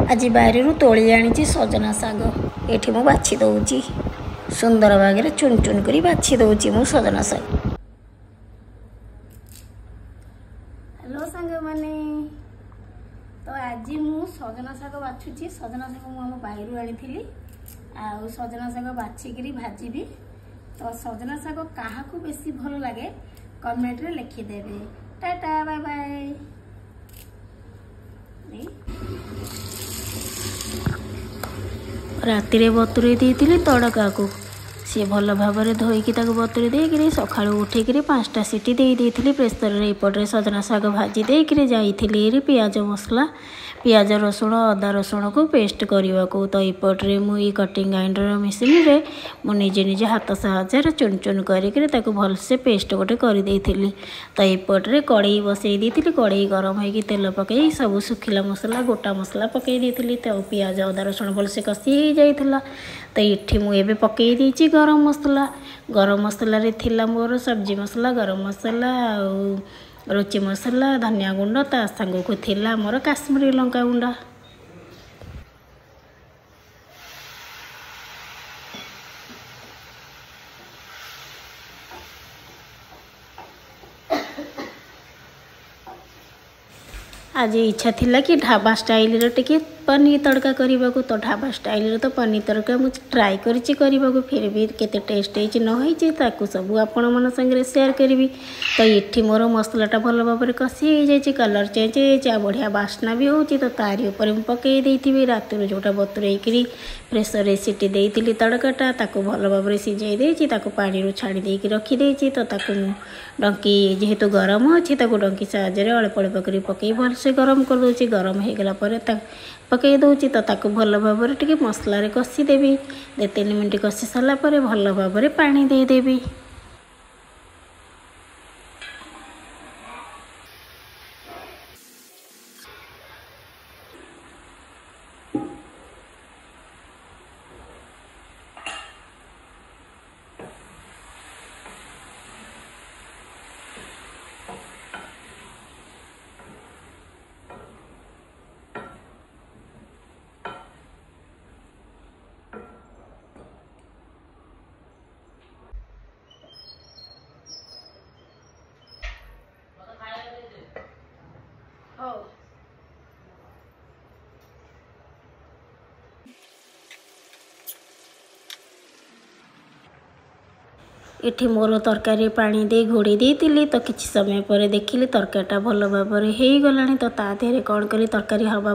आज बाहर तोली आनी सजना शाग ये मु बाछि दौची सुंदर भागे चुन चुन कर बाछि दौची मु सजना शाग। हेलो सांग माने तो आज मु सजना शाग बाछुची। सजना शाग मुझे बाहर आनी आ सजना शाग बाछिकी भाजी। तो सजना शाग क्या बेसी भल लगे कमेंट रे लिखिदेवे। Tata bye bye. राति बतुरे देती तड़का को सी भल भाव धोईकी बतुरे देकर सका उठेक 5टा सीटी देती प्रेसर एपटे सजना शाग भाजी देकर जाइली पियाज मसला पियाज रसुण अदा रसुण को पेस्ट करने को। तो यपटे मुझे कटिंग ग्राइंडर मेसीन रे मुझे निजे हाथ साहाय्य चुन चुन कर भलसे पेस्ट गोटे करदे। तो यपटे कड़े बसई दी कड़े गरम हो तेल पकई सब सुखिला मसला गोटा मसला पकई दी। तो पियाज अदा रसुण भलसे कषि हो जाता। तो ये मुझे पकई देती गरम मसला रे थिला मोर सब्जी मसला गरम मसला रुचि मसला धनिया गुंड ता सांग को थिला मोर काश्मीरी लंका गुंड। आज इच्छा थिला कि ढाबा स्टाइल रो टिके पनीर तड़का करने को। तो ढाबा स्टाइल तो पनीर तड़का मुझे ट्राए करने को फिर भी केते टेस्ट हो सब आपण मन संगे शेयर करी। तो ये मोर मसलाटा भल भाव कषि हो जाए कलर चेंज हो बढ़िया बास्ना भी हो। तो तारी उपर पकई देती रात जोटा बतुरे प्रेसर सीटी देती तड़काटा ताको भल भाव सीझे देती पानी छाड़ी देकी रखीदे। तो डंकी जेहेतु गरम अच्छी डंकी साहाଯ୍य अल्प अल्प कर पकई भलसे गरम कर दूसरी। गरम हो गला पकई दूची तो ताको भल भाव मसला रे कषिदेवी 2-3 मिनट कषि सारा भल भाव पानी देदेवी। इठी मोर तरकारी पानी दे घोड़ी देती। तो किसी समय पर देखिली तरकारीटा भल भाव हो गलानी। तो ता देहरे कौन करी तरकारी हवा